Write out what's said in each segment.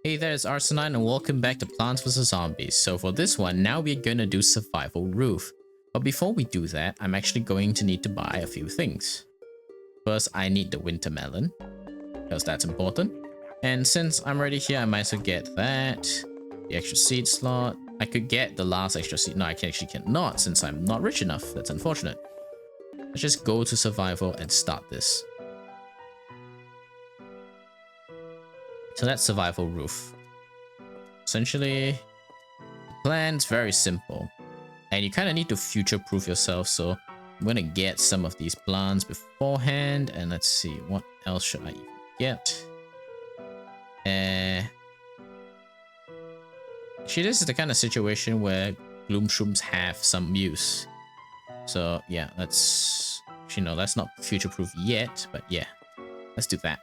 Hey there, it's Arsenine and welcome back to Plants vs Zombies. So for this one, now we're gonna do Survival Roof. But before we do that, I'm actually going to need to buy a few things. First, I need the winter melon, because that's important. And since I'm already here, I might as well get that. The extra seed slot. I could get the last extra seed. No, I actually cannot since I'm not rich enough. That's unfortunate. Let's just go to survival and start this. So that's Survival Roof. Essentially, the plan's very simple. And you kind of need to future-proof yourself, so I'm going to get some of these plants beforehand. And let's see, what else should I even get? Actually, this is the kind of situation where gloom shrooms have some use. So yeah, let's... Actually, no, that's not future-proof yet, but yeah, let's do that.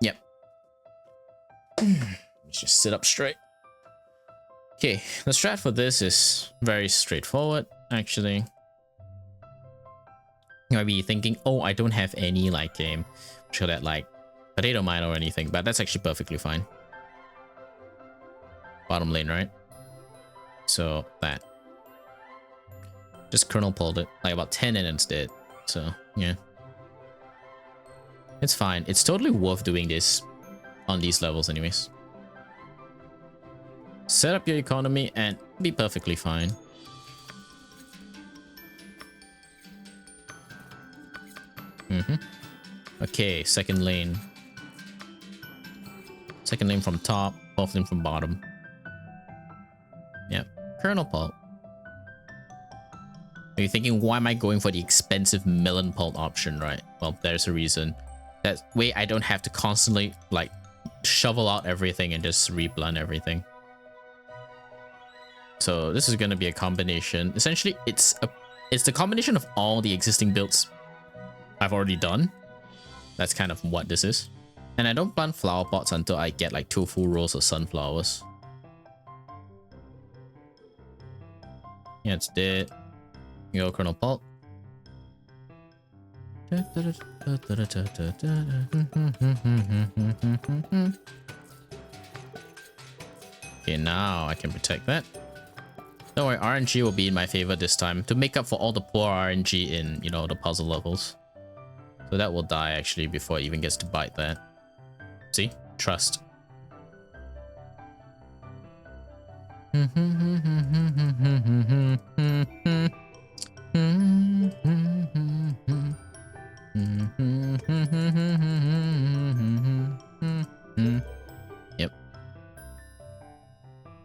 Yep. Let's just sit up straight. Okay, the strat for this is very straightforward, actually. You might be thinking, oh, I don't have any like show that like potato mine or anything, but that's actually perfectly fine. Bottom lane, right? So that. Just kernel pulled it, like about 10 and instead. So yeah. It's fine. It's totally worth doing this on these levels anyways. Set up your economy and be perfectly fine. Okay, second lane. Second lane from top, both lane from bottom. Yep, kernel pulp. Are you thinking, why am I going for the expensive melon pulp option, right? Well, there's a reason. That way I don't have to constantly like shovel out everything and just replant everything. So this is going to be a combination. Essentially, it's the combination of all the existing builds I've already done. That's kind of what this is. And I don't plant flower pots until I get like 2 full rows of sunflowers. Yeah, it's dead. Yo, kernel pulp. Okay, now I can protect that. Don't worry, RNG will be in my favor this time to make up for all the poor RNG in, you know, the puzzle levels. So that will die actually before it even gets to bite that. See? Trust. Yep.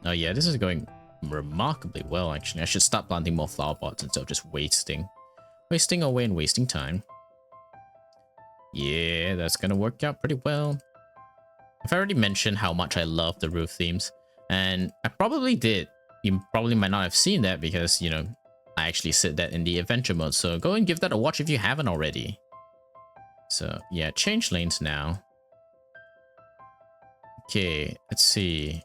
Oh yeah, this is going remarkably well actually. I should start planting more flower pots instead of just wasting away and wasting time. Yeah, that's gonna work out pretty well. I've already mentioned how much I love the roof themes, and I probably did. You probably might not have seen that because, you know, I actually said that in the adventure mode, so go and give that a watch if you haven't already. So yeah, change lanes now. Okay, let's see.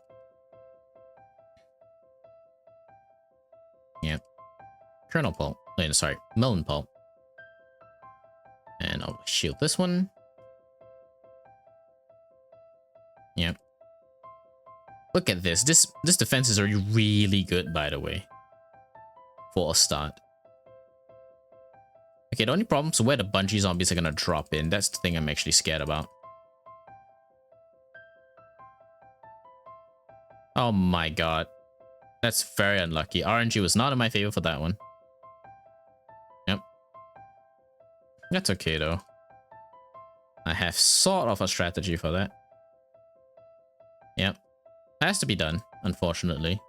Yep. Kernel pulp. Oh, sorry, melon pulp. And I'll shield this one. Yep. Look at this. This defense is already really good, by the way. For a start. Okay, the only problem is where the bungee zombies are gonna drop in. That's the thing I'm actually scared about. Oh my god. That's very unlucky. RNG was not in my favor for that one. Yep. That's okay though. I have sort of a strategy for that. Yep. Has to be done, unfortunately.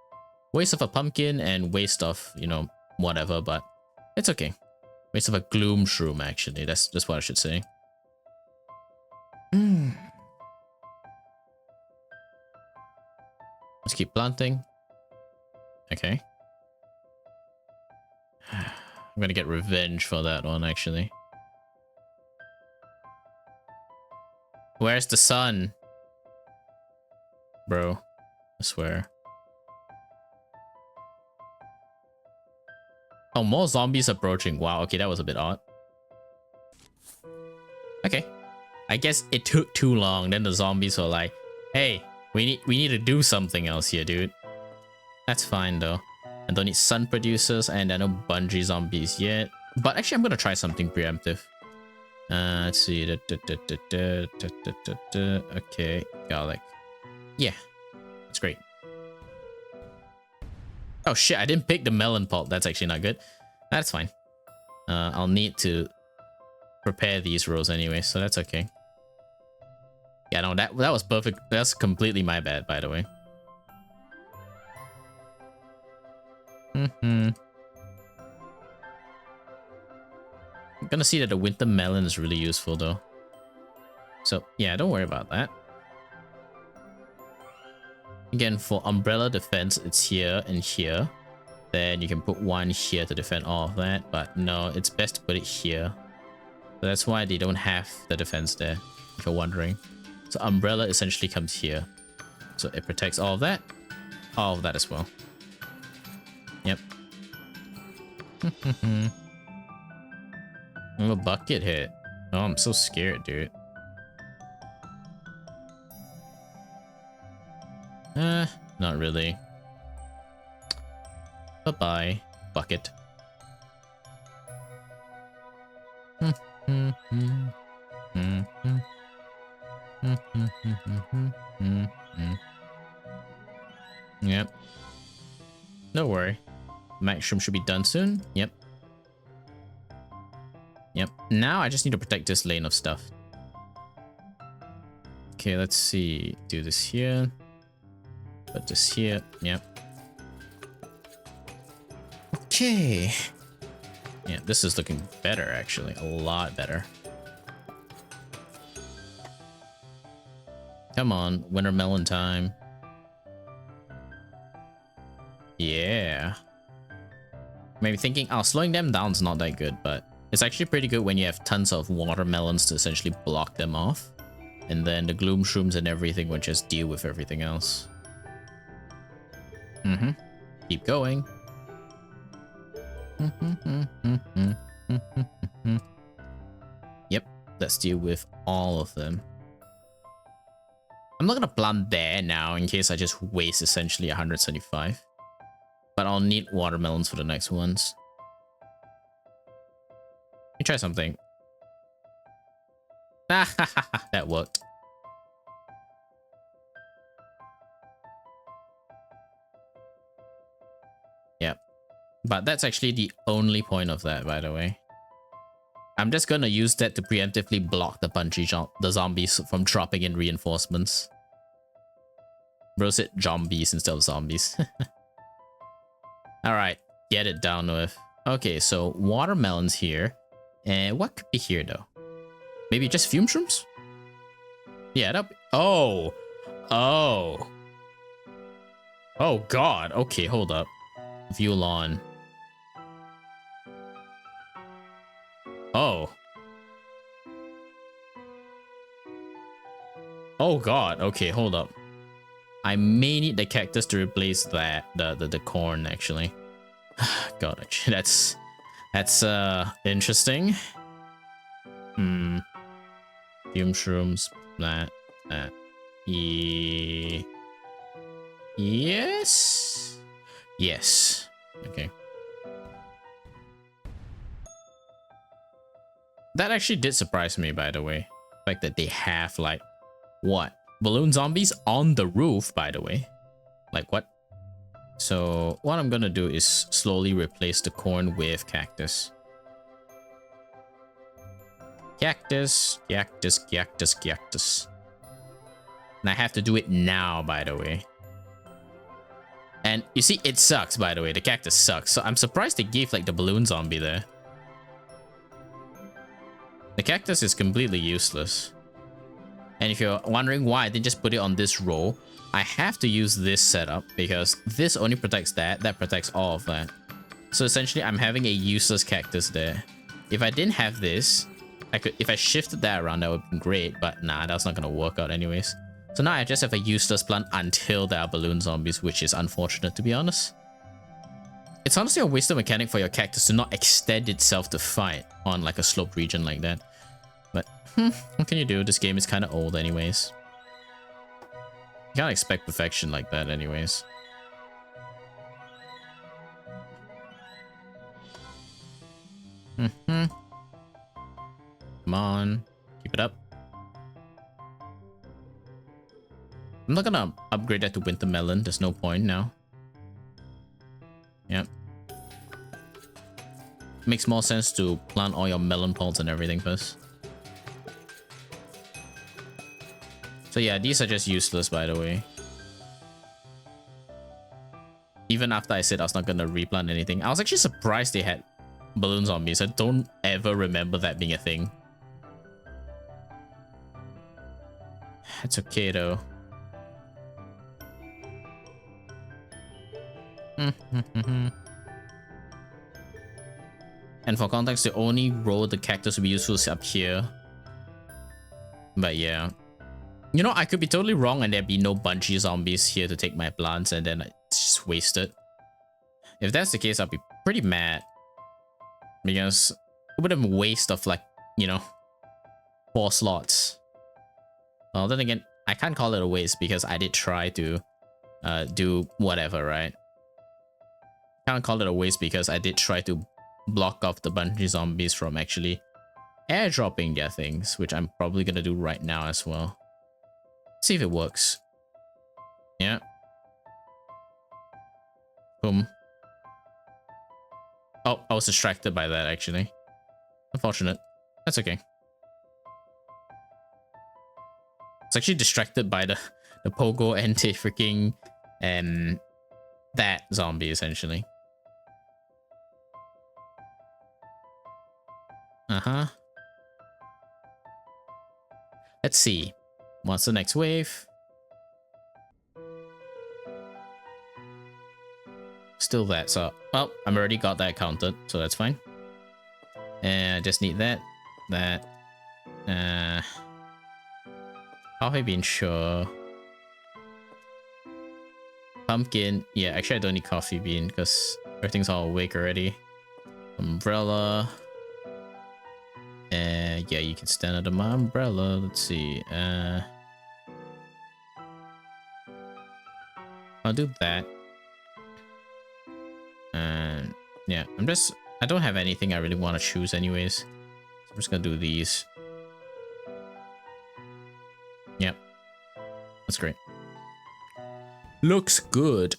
Waste of a pumpkin and waste of, you know, whatever, but it's okay. Waste of a gloom shroom, actually. That's just what I should say. Let's keep planting. Okay. I'm gonna get revenge for that one, actually. Where's the sun? Bro, I swear. Oh, more zombies approaching. Wow, okay, that was a bit odd. Okay. I guess it took too long. Then the zombies were like, hey, we need to do something else here, dude. That's fine though. I don't need sun producers and I don't bungee zombies yet. But actually I'm gonna try something preemptive. Let's see. Okay, garlic. Yeah, that's great. Oh shit, I didn't pick the melon pulp. That's actually not good. That's fine. I'll need to prepare these rows anyway, so that's okay. Yeah, no, that was perfect. That's completely my bad, by the way. I'm gonna see that the winter melon is really useful though. So yeah, don't worry about that. Again, for umbrella defense, it's here and here. Then you can put one here to defend all of that, but no, it's best to put it here. So that's why they don't have the defense there, if you're wondering. So umbrella essentially comes here. So it protects all of that as well. Yep. I'm a bucket hit. Oh, I'm so scared, dude. Not really. Bye-bye, bucket. Yep. Don't worry. Maximum should be done soon. Yep. Yep. Now I just need to protect this lane of stuff. Okay, let's see. Do this here. Put this here. Yep. Okay. Yeah, this is looking better actually. A lot better. Come on, winter melon time. Yeah. Maybe thinking, oh, slowing them down is not that good, but it's actually pretty good when you have tons of watermelons to essentially block them off. And then the gloom shrooms and everything will just deal with everything else. Keep going. Yep, let's deal with all of them. I'm not gonna plant there now in case I just waste essentially 175. But I'll need watermelons for the next ones. Let me try something. That worked. Yep. But that's actually the only point of that, by the way. I'm just gonna use that to preemptively block the zombies from dropping in reinforcements. Bro said zombies instead of zombies. Alright, get it down with. Okay, so watermelons here. And what could be here though? Maybe just fume shrooms? Yeah, that'll be... Oh! Oh! Oh god, okay, hold up. Violon. Oh. Oh god, okay, hold up. I may need the cactus to replace that, the corn actually. God, actually, that's interesting. Fume shrooms, that. Yes. Yes. Okay. That actually did surprise me, by the way. The fact that they have like what? Balloon zombies on the roof, by the way. Like what? So what I'm gonna do is slowly replace the corn with cactus. Cactus, cactus, cactus, cactus. And I have to do it now, by the way. And you see, it sucks, by the way. The cactus sucks. So I'm surprised they gave like the balloon zombie there. The cactus is completely useless. And if you're wondering why I didn't just put it on this row, I have to use this setup because this only protects that protects all of that. So essentially I'm having a useless cactus there. If I didn't have this, I could, if I shifted that around, that would be great, but nah, that's not gonna work out anyways. So now I just have a useless plant until there are balloon zombies, which is unfortunate to be honest. It's honestly a wasted mechanic for your cactus to not extend itself to fight on like a sloped region like that. But What can you do? This game is kind of old anyways. You can't expect perfection like that anyways. Come on. Keep it up. I'm not gonna upgrade that to winter melon. There's no point now. Yep. Makes more sense to plant all your melon pods and everything first. So yeah, these are just useless, by the way. Even after I said I was not gonna replant anything, I was actually surprised they had balloon zombies. I don't ever remember that being a thing. It's okay though. And for context, the only row the cactus will be useful is up here. But yeah. You know, I could be totally wrong and there'd be no bungee zombies here to take my plants and then it's just wasted. If that's the case, I'll be pretty mad. Because it would have been a waste of, like, you know, 4 slots. Well, then again, I can't call it a waste because I did try to do whatever, right? Can't call it a waste because I did try to block off the bungee zombies from actually airdropping their things, which I'm probably gonna do right now as well. See if it works. Yeah. Boom. Oh, I was distracted by that actually. Unfortunate. That's okay. It's actually distracted by the pogo anti-freaking that zombie essentially. Let's see. What's the next wave? Still that, so well, I'm already got that counted, so that's fine. And I just need that. Coffee bean, sure. Pumpkin, yeah, actually I don't need coffee bean because everything's all awake already. Umbrella. Yeah, you can stand under my umbrella. Let's see. I'll do that. And yeah, I don't have anything I really want to choose anyways. So I'm just gonna do these. Yep. That's great. Looks good.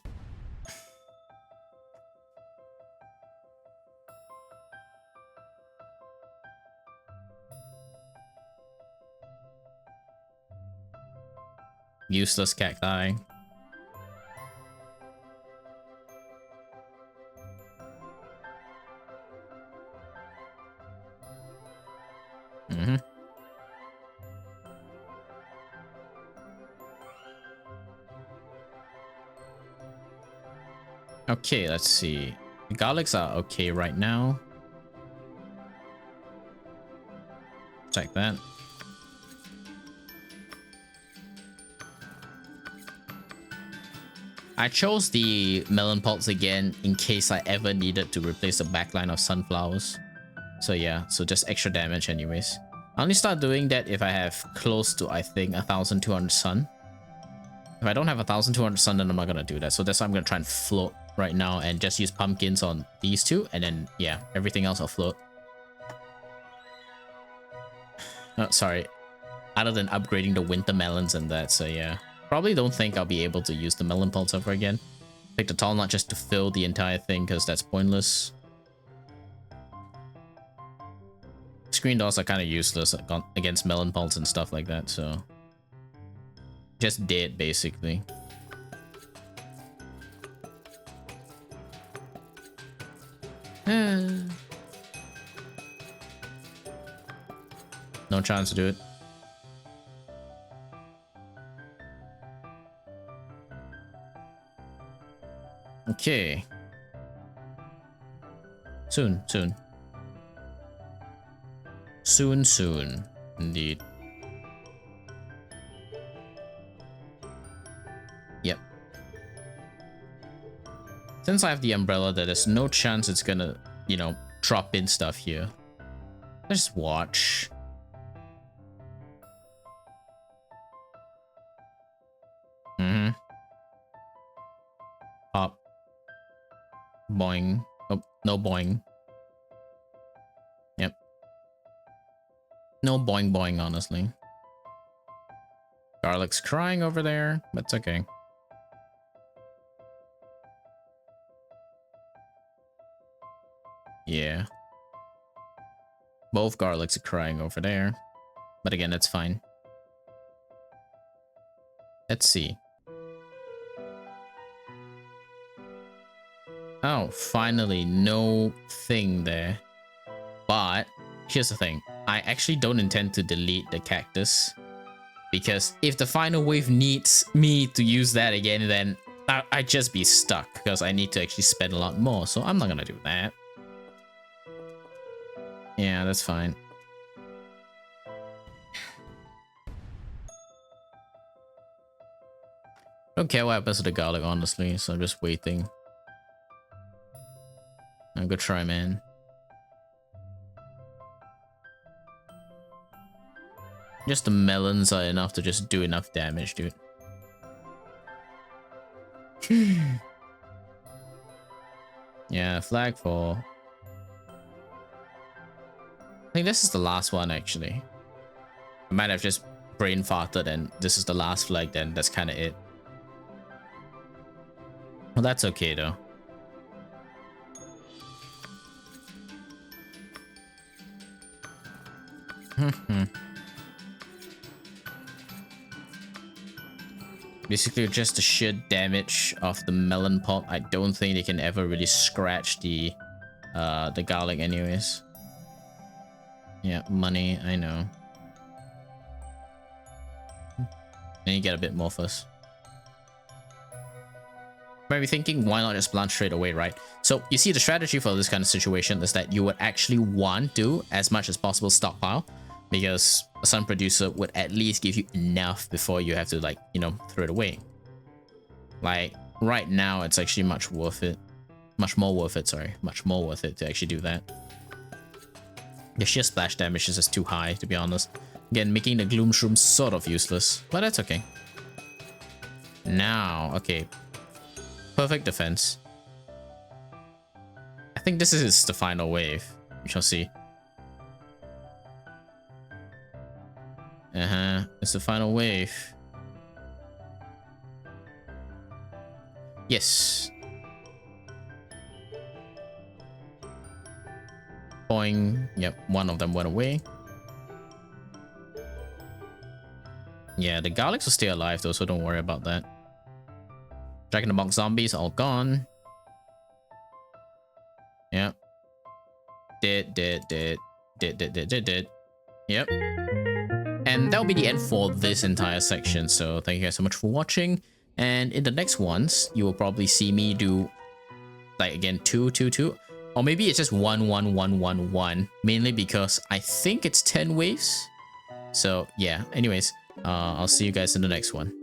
Useless cacti. Okay, let's see. The garlics are okay right now. Check that. I chose the melon pods again in case I ever needed to replace a backline of sunflowers. So yeah, so just extra damage anyways. I only start doing that if I have close to, I think, 1200 sun. If I don't have 1200 sun, then I'm not gonna do that. So that's why I'm gonna try and float right now and just use pumpkins on these two, and then yeah, everything else I'll float. Oh, sorry. Other than upgrading the winter melons and that, so yeah. Probably don't think I'll be able to use the melon pulse ever again. Take the tall nut just to fill the entire thing, because that's pointless. Screen doors are kind of useless against melon pulse and stuff like that, so just dead basically. No chance to do it. Okay. Soon. Soon. Indeed. Yep. Since I have the umbrella, there's no chance it's gonna, you know, drop in stuff here. Let's just watch. Mm-hmm. Pop. Boing. Oh, no boing. Yep. No boing boing, honestly. Garlic's crying over there, but it's okay. Yeah. Both garlics are crying over there. But again, that's fine. Let's see. Oh, finally, no thing there. But here's the thing. I actually don't intend to delete the cactus. Because if the final wave needs me to use that again, then I'd just be stuck. Because I need to actually spend a lot more. So I'm not going to do that. Yeah, that's fine. Don't care what happens to the garlic, honestly. So I'm just waiting. I'm gonna try, man. Just the melons are enough to just do enough damage, dude. Yeah, flagfall. I think this is the last one, actually. I might have just brain farted and this is the last flag, then that's kind of it. Well, that's okay, though. Basically, just the sheer damage of the melon pot. I don't think they can ever really scratch the garlic anyways. Yeah, money, I know. And you get a bit more first. Might be thinking, why not just plant straight away, right? So you see, the strategy for this kind of situation is that you would actually want to, as much as possible, stockpile, because a sun producer would at least give you enough before you have to, like, you know, throw it away. Like right now, it's actually much more worth it to actually do that. The sheer splash damage is just too high, to be honest. Again, making the gloom shroom sort of useless, but that's okay. Now, okay. Perfect defense. I think this is the final wave. We shall see. It's the final wave. Yes. Boing. Yep, one of them went away. Yeah, the garlics will stay alive though, so don't worry about that. Jack in the Box zombies all gone. Yep. Dead. Yep. And that'll be the end for this entire section. So thank you guys so much for watching. And in the next ones, you will probably see me do, like, again, 2, 2, 2. Or maybe it's just 1, 1, 1, 1, 1. Mainly because I think it's 10 waves. So yeah, anyways, I'll see you guys in the next one.